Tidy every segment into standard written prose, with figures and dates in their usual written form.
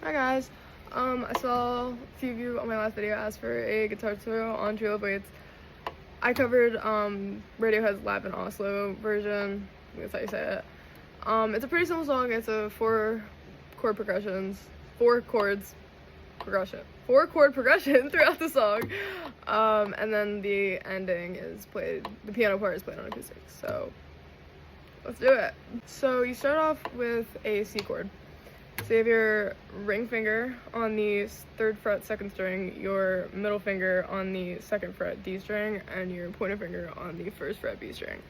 Hi guys, I saw a few of you on my last video asked for a guitar tutorial on Tree Love Waits. I covered Radiohead's Lab in Oslo version, I think that's how you say it. It's a pretty simple song. It's a four chord progression throughout the song, and then the ending is played, the piano part is played on acoustic, so let's do it. So you start off with a C chord. So you have your ring finger on the 3rd fret 2nd string, your middle finger on the 2nd fret D string, and your pointer finger on the 1st fret B string.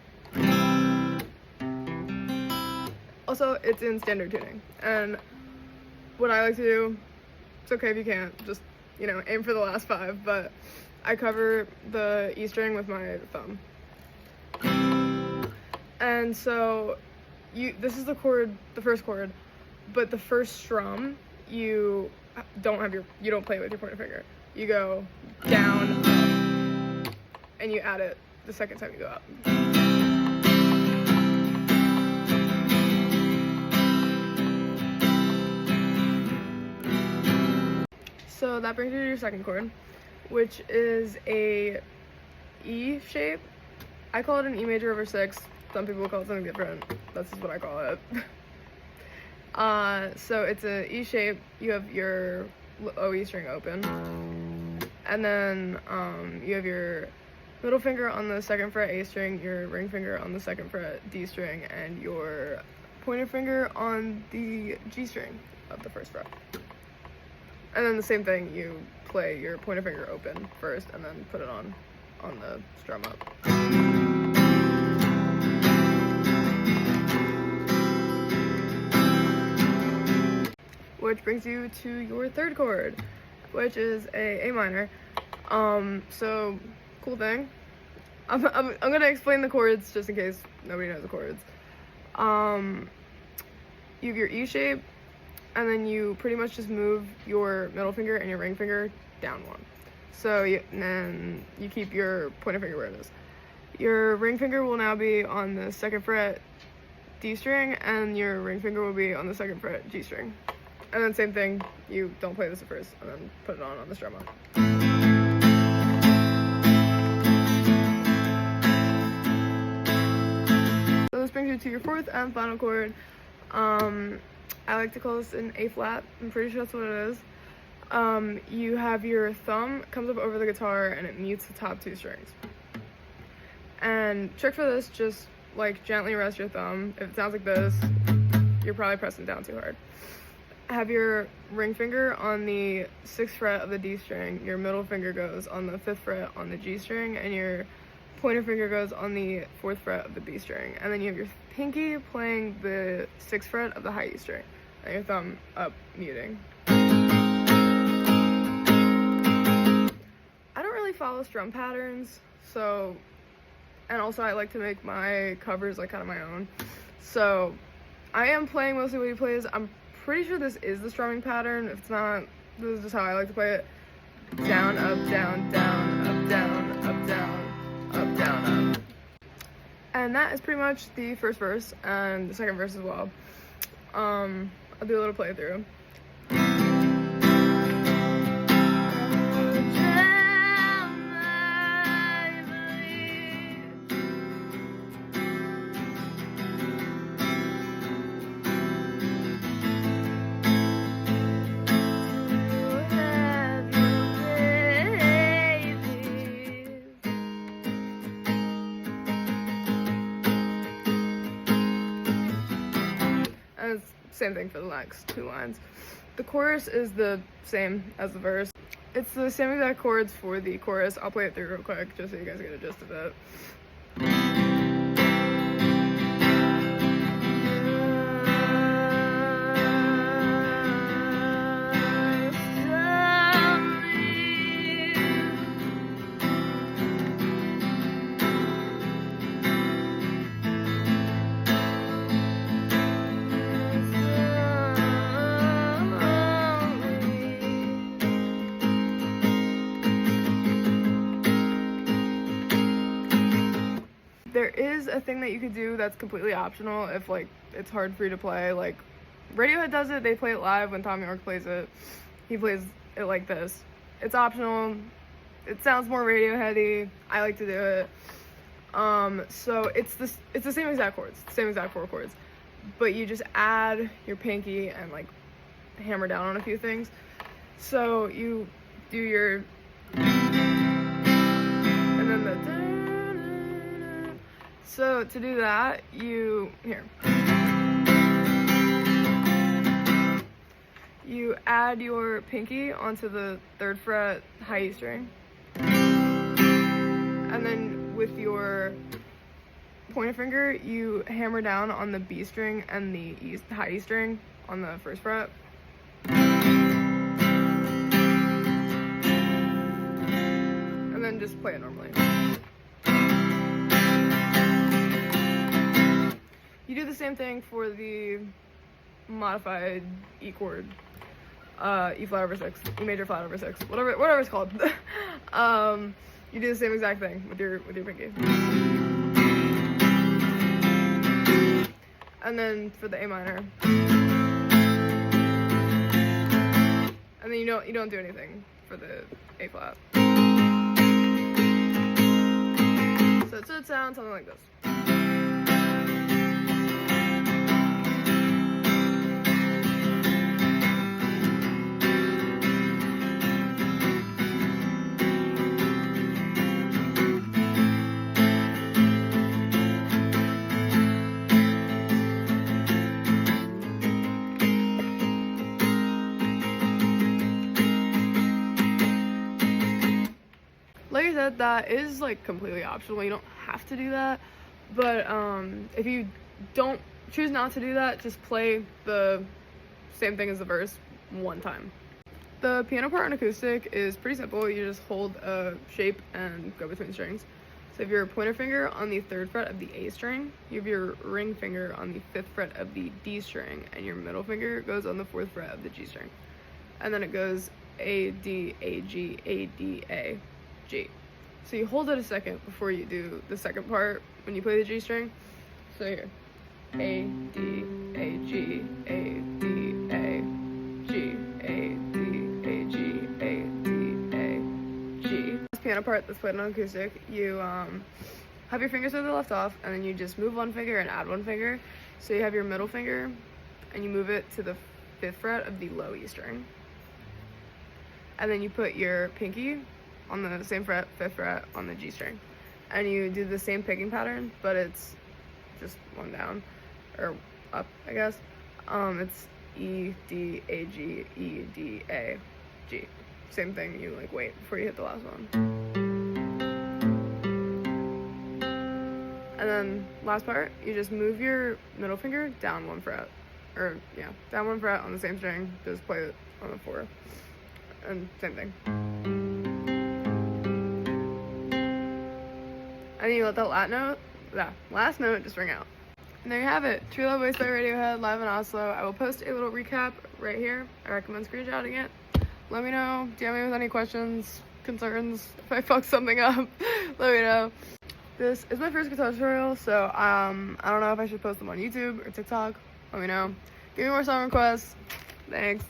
Also, it's in standard tuning, and what I like to do, it's okay if you can't, just, you know, aim for the last 5, but I cover the E string with my thumb. And so this is the chord, the first chord, but the first strum, you don't play it with your pointer finger. You go down, up, and you add it the second time you go up. So that brings you to your second chord, which is a E shape. I call it an E major over 6. Some people call it something different. That's just what I call it. So it's an E shape. You have your OE string open, and then you have your middle finger on the 2nd fret A string, your ring finger on the 2nd fret D string, and your pointer finger on the G string of the 1st fret. And then the same thing, you play your pointer finger open first, and then put it on the strum up. Which brings you to your 3rd chord, which is a minor. So cool thing. I'm gonna explain the chords just in case nobody knows the chords. You have your E shape, and then you pretty much just move your middle finger and your ring finger down 1. So then you keep your pointer finger where it is. Your ring finger will now be on the 2nd fret D string, and your ring finger will be on the 2nd fret G string. And then same thing, you don't play this at first, and then put it on the strum up. So this brings you to your 4th and final chord. I like to call this an A flat. I'm pretty sure that's what it is. You have your thumb comes up over the guitar and it mutes the top 2 strings. And trick for this, just like gently rest your thumb. If it sounds like this, you're probably pressing down too hard. Have your ring finger on the 6th fret of the D string, your middle finger goes on the 5th fret on the G string, and your pointer finger goes on the 4th fret of the B string. And then you have your pinky playing the 6th fret of the high E string, and your thumb up muting. I don't really follow strum patterns, so, and also I like to make my covers like kind of my own. So I am playing mostly what he plays. I'm pretty sure this is the strumming pattern. If it's not, this is just how I like to play it. Down, up, down, down, up, down, up, down, up, down, up. And that is pretty much the first verse and the second verse as well. I'll do a little playthrough. And it's same thing for the next 2 lines. The chorus is the same as the verse. It's the same exact chords for the chorus. I'll play it through real quick just so you guys get a gist of it. There is a thing that you could do that's completely optional if like it's hard for you to play, like Radiohead does it. They play it live when Tommy York plays it. He plays it like this. It's optional. It sounds more Radioheady. I like to do it. So it's the same exact chords, same exact 4 chords, but you just add your pinky and like hammer down on a few things. So you do your, and then the, so to do that, you add your pinky onto the 3rd fret high E string, and then with your pointer finger, you hammer down on the B string and the high E string on the 1st fret. And then just play it normally. You do the same thing for the modified E chord, E flat over 6, E major flat over 6, whatever it's called. You do the same exact thing with your pinky. And then for the A minor. And then you don't do anything for the A flat. So it should sound something like this. Like I said, that is like completely optional. You don't have to do that, but if you don't choose not to do that, just play the same thing as the verse one time. The piano part on acoustic is pretty simple. You just hold a shape and go between strings. So if your pointer finger on the 3rd fret of the A string, you have your ring finger on the 5th fret of the D string, and your middle finger goes on the 4th fret of the G string. And then it goes A, D, A, G, A, D, A, G. So you hold it a second before you do the second part when you play the G string. So here, A, D, A, G, A, D, A, G, A, D, A, G, A, D, A, G. This piano part that's played on acoustic, you have your fingers where they left off, and then you just move one finger and add one finger. So you have your middle finger, and you move it to the 5th fret of the low E string. And then you put your pinky on the same fret, 5th fret, on the G string. And you do the same picking pattern, but it's just one down, or up, I guess. It's E, D, A, G, E, D, A, G. Same thing, you like wait before you hit the last one. And then last part, you just move your middle finger down 1 fret. Or yeah, down 1 fret on the same string, just play it on the 4th. And same thing. And then you let that last note just ring out. And there you have it. True Love Waste by Radiohead, live in Oslo. I will post a little recap right here. I recommend screenshotting it. Let me know. DM me with any questions, concerns. If I fuck something up, let me know. This is my first guitar tutorial, so I don't know if I should post them on YouTube or TikTok. Let me know. Give me more song requests. Thanks.